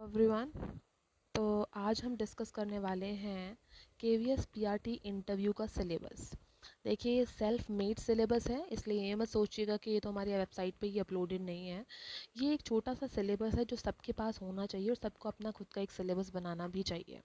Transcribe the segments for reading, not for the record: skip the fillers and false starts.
Everyone. तो आज हम डिस्कस करने वाले हैं केवीएस पीआरटी इंटरव्यू का सिलेबस। देखिए, ये सेल्फ मेड सिलेबस है, इसलिए ये मत सोचिएगा कि ये तो हमारी वेबसाइट पे ही अपलोडेड नहीं है। ये एक छोटा सा सिलेबस है जो सबके पास होना चाहिए और सबको अपना खुद का एक सिलेबस बनाना भी चाहिए।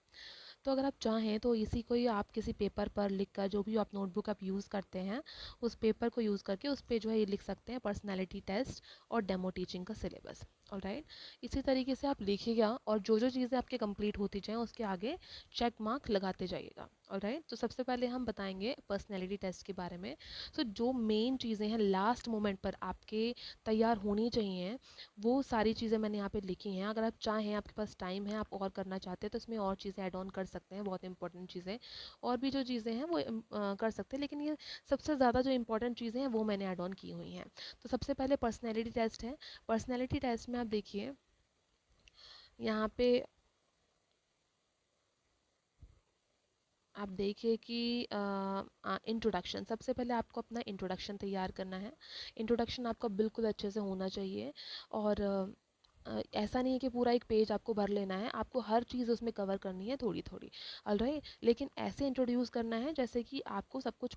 तो अगर आप चाहें तो इसी को ही आप किसी पेपर पर लिख कर, जो भी आप नोटबुक आप यूज़ करते हैं उस पेपर को यूज़ करके उस पे जो है ये लिख सकते हैं पर्सनैलिटी टेस्ट और डेमो टीचिंग का सिलेबस। ऑलराइट, इसी तरीके से आप लिखिएगा और जो जो चीज़ें आपके कंप्लीट होती जाएँ उसके आगे चेक मार्क लगाते जाइएगा। ऑलराइट, तो सबसे पहले हम बताएंगे पर्सनैलिटी टेस्ट के बारे में। तो जो मेन चीज़ें हैं लास्ट मोमेंट पर आपके तैयार होनी चाहिए, वो सारी चीज़ें मैंने यहाँ पे लिखी हैं। अगर आप चाहें, आपके पास टाइम है, आप और करना चाहते हैं तो इसमें और चीज़ें ऐड ऑन कर सकते हैं, बहुत इंपॉर्टेंट चीज़ें और भी जो चीज़ें हैं वो कर सकते हैं, लेकिन ये सबसे ज़्यादा जो इंपॉर्टेंट चीज़ें हैं वो मैंने ऐड ऑन की हुई हैं। तो सबसे पहले पर्सनैलिटी टेस्ट है। पर्सनैलिटी टेस्ट में आप देखिए यहाँ पे आप देखिए कि इंट्रोडक्शन, सबसे पहले आपको अपना इंट्रोडक्शन तैयार करना है। इंट्रोडक्शन आपका बिल्कुल अच्छे से होना चाहिए और ऐसा नहीं है कि पूरा एक पेज आपको भर लेना है, आपको हर चीज़ उसमें कवर करनी है थोड़ी थोड़ी। ऑलराइट, लेकिन ऐसे इंट्रोड्यूस करना है जैसे कि आपको सब कुछ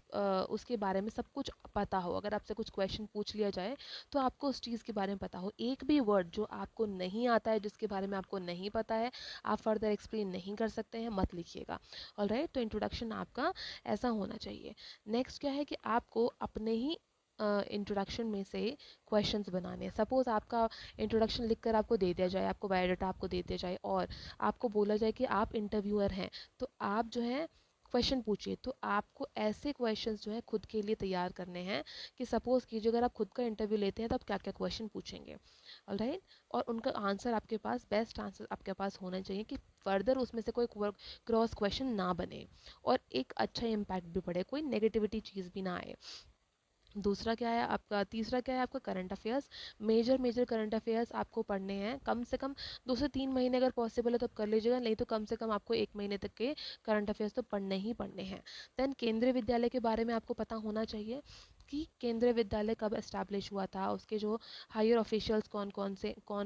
उसके बारे में सब कुछ पता हो। अगर आपसे कुछ क्वेश्चन पूछ लिया जाए तो आपको उस चीज़ के बारे में पता हो। एक भी वर्ड जो आपको नहीं आता है, जिसके बारे में आपको नहीं पता है, आप फर्दर एक्सप्लेन नहीं कर सकते हैं, मत लिखिएगा। ऑलराइट, तो इंट्रोडक्शन आपका ऐसा होना चाहिए। नेक्स्ट क्या है कि आपको अपने ही इंट्रोडक्शन में से क्वेश्चंस बनाने हैं। सपोज आपका इंट्रोडक्शन लिखकर आपको दे दिया जाए, आपको बायोडाटा आपको दे दिया जाए और आपको बोला जाए कि आप इंटरव्यूअर हैं, तो आप जो है क्वेश्चन पूछिए। तो आपको ऐसे क्वेश्चंस जो है खुद के लिए तैयार करने हैं कि सपोज कीजिए अगर आप खुद का इंटरव्यू लेते हैं तो आप क्या क्या क्वेश्चन पूछेंगे। ऑलराइट, और उनका आंसर आपके पास, बेस्ट आंसर आपके पास होना चाहिए कि फर्दर उसमें से कोई क्रॉस क्वेश्चन ना बने और एक अच्छा इम्पैक्ट भी पड़े, कोई नेगेटिविटी चीज़ भी ना आए। दूसरा क्या है आपका, तीसरा क्या है आपका current affairs. Major major current affairs आपको पढ़ने हैं, कम से कम 2 से 3 महीने अगर पॉसिबल है तो आप कर लीजिएगा, नहीं तो कम से कम आपको 1 महीने तक के करंट अफेयर्स तो पढ़ने ही पढ़ने हैं। देन केंद्रीय विद्यालय के बारे में आपको पता होना चाहिए कि केंद्रीय विद्यालय कब एस्टैब्लिश हुआ था, उसके जो हायर ऑफिशियल्स कौन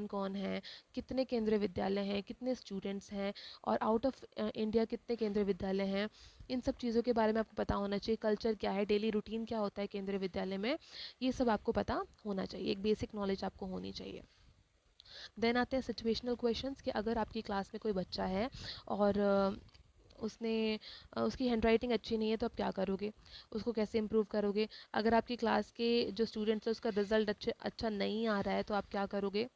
कौन हैं, कितने केंद्रीय विद्यालय हैं, कितने स्टूडेंट्स हैं और आउट ऑफ इंडिया कितने केंद्रीय विद्यालय हैं। इन सब चीज़ों के बारे में आपको पता होना चाहिए। कल्चर क्या है, डेली रूटीन क्या होता है केंद्रीय विद्यालय में, ये सब आपको पता होना चाहिए। एक बेसिक नॉलेज आपको होनी चाहिए। देन आते हैं सिचुएशनल क्वेश्चंस कि अगर आपकी क्लास में कोई बच्चा है और उसने उसकी हैंडराइटिंग अच्छी नहीं है तो आप क्या करोगे, उसको कैसे इम्प्रूव करोगे। अगर आपकी क्लास के जो स्टूडेंट्स हैं उसका रिजल्ट अच्छा नहीं आ रहा है तो आप क्या करोगे।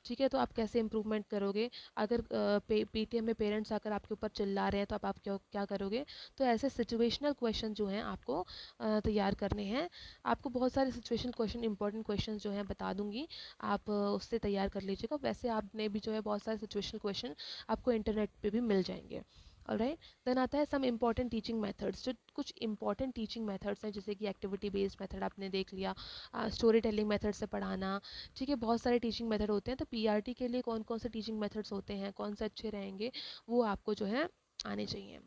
ठीक है, तो आप कैसे इम्प्रूवमेंट करोगे। अगर पीटीएम में पेरेंट्स आकर आपके ऊपर चिल्ला रहे हैं तो आप क्या क्या करोगे। तो ऐसे सिचुएशनल क्वेश्चन जो हैं आपको तैयार करने हैं। आपको बहुत सारे सिचुएशनल क्वेश्चन, इंपॉर्टेंट क्वेश्चन जो हैं बता दूंगी, आप उससे तैयार कर लीजिएगा। वैसे आपने भी जो है बहुत सारे सिचुएशनल क्वेश्चन आपको इंटरनेट पे भी मिल जाएंगे। ऑलराइट, देन आता है सम इम्पॉर्टेंट टीचिंग मेथड्स। जो कुछ इंपॉर्टेंट टीचिंग मेथड्स हैं जैसे कि एक्टिविटी बेस्ड मेथड आपने देख लिया, स्टोरी टेलिंग मेथड से पढ़ाना। ठीक है, बहुत सारे टीचिंग मेथड होते हैं, तो पीआरटी के लिए कौन कौन से टीचिंग मेथड्स होते हैं, कौन से अच्छे रहेंगे, वो आपको जो है आने चाहिए।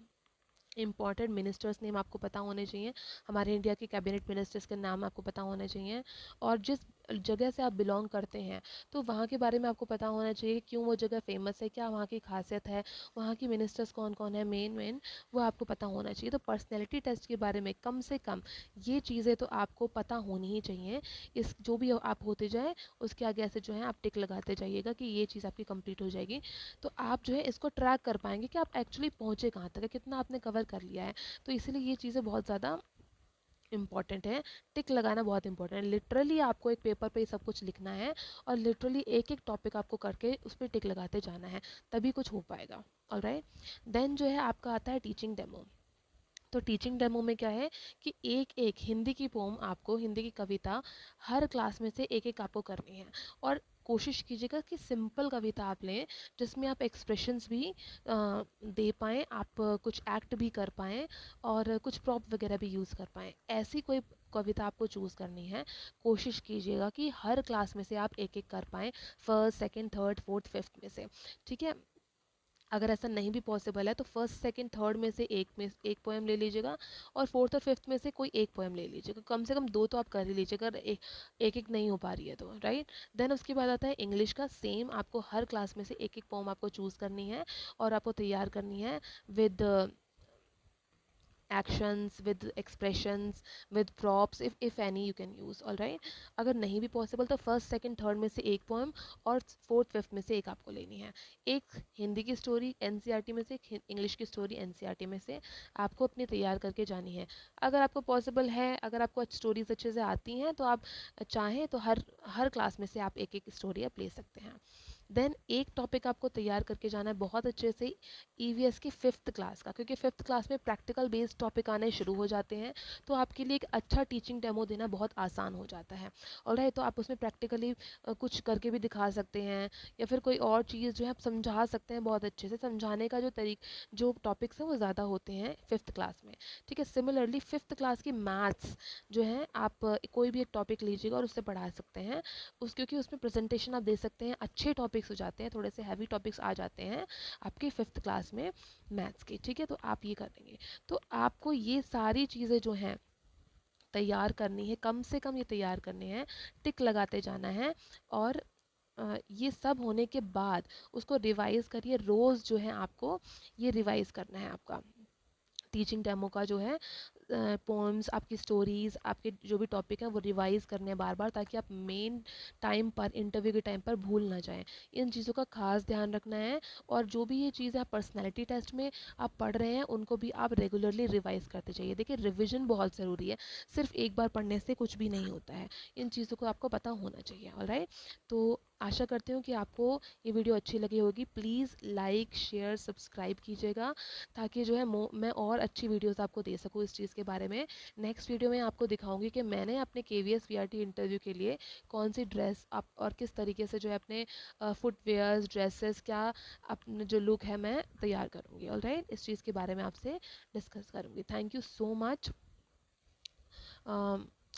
इंपॉर्टेंट मिनिस्टर्स नेम आपको पता होने चाहिए, हमारे इंडिया के कैबिनेट मिनिस्टर्स के नाम आपको पता होने चाहिए। और जिस जगह से आप बिलोंग करते हैं तो वहाँ के बारे में आपको पता होना चाहिए कि क्यों वो जगह फेमस है, क्या वहाँ की खासियत है, वहाँ की मिनिस्टर्स कौन कौन है, मेन मेन वो आपको पता होना चाहिए। तो पर्सनैलिटी टेस्ट के बारे में कम से कम ये चीज़ें तो आपको पता होनी ही चाहिए। इस जो भी आप होते जाए उसके आगे ऐसे जो है आप टिक लगाते जाइएगा कि ये चीज़ आपकी कंप्लीट हो जाएगी। तो आप जो है इसको ट्रैक कर पाएंगे कि आप एक्चुअली पहुँचे कहाँ तक है, कितना आपने कवर कर लिया है। तो इसलिए ये चीज़ें बहुत ज़्यादा इम्पॉर्टेंट है। टिक लगाना बहुत इंपॉर्टेंट है। लिटरली आपको एक पेपर पे सब कुछ लिखना है और लिटरली एक एक टॉपिक आपको करके उस पर टिक लगाते जाना है, तभी कुछ हो पाएगा। ऑलराइट, देन जो है आपका आता है टीचिंग डेमो। तो टीचिंग डेमो में क्या है कि एक एक हिंदी की पोम, आपको हिंदी की कविता हर क्लास में से एक एक आपको करनी है। और कोशिश कीजिएगा कि सिंपल कविता आप लें जिसमें आप एक्सप्रेशंस भी दे पाएँ, आप कुछ एक्ट भी कर पाएँ और कुछ प्रॉप वगैरह भी यूज़ कर पाएँ। ऐसी कोई कविता आपको चूज़ करनी है। कोशिश कीजिएगा कि हर क्लास में से आप एक एक कर पाएँ, first second third fourth fifth में से। ठीक है, अगर ऐसा नहीं भी पॉसिबल है तो फर्स्ट सेकंड थर्ड में से एक पोएम ले लीजिएगा, और फोर्थ और फिफ्थ में से कोई एक पोएम ले लीजिएगा। कम से कम दो तो आप कर ही लीजिएगा, अगर एक एक नहीं हो पा रही है तो, राइट। देन उसके बाद आता है इंग्लिश का। सेम आपको हर क्लास में से एक एक पोएम आपको चूज़ करनी है और आपको तैयार करनी है with actions, with expressions, with props, if any you can use, all right। अगर नहीं भी पॉसिबल तो फर्स्ट सेकंड थर्ड में से एक पोएम और फोर्थ फिफ्थ में से एक आपको लेनी है। एक हिंदी की स्टोरी एनसीईआरटी में से, एक इंग्लिश की स्टोरी एनसीईआरटी में से आपको अपनी तैयार करके जानी है। अगर आपको पॉसिबल है, अगर आपको स्टोरीज अच्छे से आती हैं तो आप चाहें तो हर क्लास में से आप एक एक स्टोरी आप ले सकते हैं। देन एक टॉपिक आपको तैयार करके जाना है बहुत अच्छे से ईवीएस की फिफ्थ क्लास का, क्योंकि फिफ्थ क्लास में प्रैक्टिकल बेस्ड टॉपिक आने शुरू हो जाते हैं, तो आपके लिए एक अच्छा टीचिंग डेमो देना बहुत आसान हो जाता है। ऑलराइट, तो आप उसमें प्रैक्टिकली कुछ करके भी दिखा सकते हैं, या फिर कोई और चीज़ जो है आप समझा सकते हैं। बहुत अच्छे से समझाने का जो टॉपिक्स हैं वो ज़्यादा होते हैं फिफ्थ क्लास में, ठीक है। सिमिलरली फिफ्थ क्लास की मैथ्स जो है, आप कोई भी एक टॉपिक लीजिएगा और उससे पढ़ा सकते हैं क्योंकि उसमें प्रेजेंटेशन आप दे सकते हैं, अच्छे टॉपिक्स हो जाते हैं, थोड़े से हैवी टॉपिक्स आ जाते हैं आपकी फिफ्थ क्लास में मैथ्स की, ठीक है। तो आप ये कर देंगे। तो आपको ये सारी चीज़ें जो हैं तैयार करनी है, कम से कम ये तैयार करनी है, टिक लगाते जाना है। और ये सब होने के बाद उसको रिवाइज करिए। रोज़ जो है आपको ये रिवाइज करना है आपका टीचिंग डेमो का जो है, पोएम्स, आपकी स्टोरीज़, आपके जो भी टॉपिक हैं वो रिवाइज करने हैं बार बार, ताकि आप मेन टाइम पर, इंटरव्यू के टाइम पर भूल ना जाएं। इन चीज़ों का खास ध्यान रखना है। और जो भी ये चीज़ें आप पर्सनैलिटी टेस्ट में आप पढ़ रहे हैं उनको भी आप रेगुलरली रिवाइज करते जाइए। देखिए, रिविजन बहुत ज़रूरी है, सिर्फ एक बार पढ़ने से कुछ भी नहीं होता है। इन चीज़ों को आपको पता होना चाहिए, ऑलराइट। तो आशा करती हूँ कि आपको ये वीडियो अच्छी लगी होगी। प्लीज़ लाइक, शेयर, सब्सक्राइब कीजिएगा, ताकि जो है मैं और अच्छी वीडियोस आपको दे सकूँ इस चीज़ के बारे में। नेक्स्ट वीडियो में आपको दिखाऊंगी कि मैंने अपने केवीएस वीआरटी इंटरव्यू के लिए कौन सी ड्रेस आप और किस तरीके से जो है अपने फुटवेयर्स, ड्रेसेस, क्या अपने जो लुक है मैं तैयार करूँगी, ऑलराइट। इस चीज़ के बारे में आपसे डिस्कस करूँगी। Thank you so much.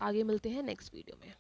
आगे मिलते हैं नेक्स्ट वीडियो में।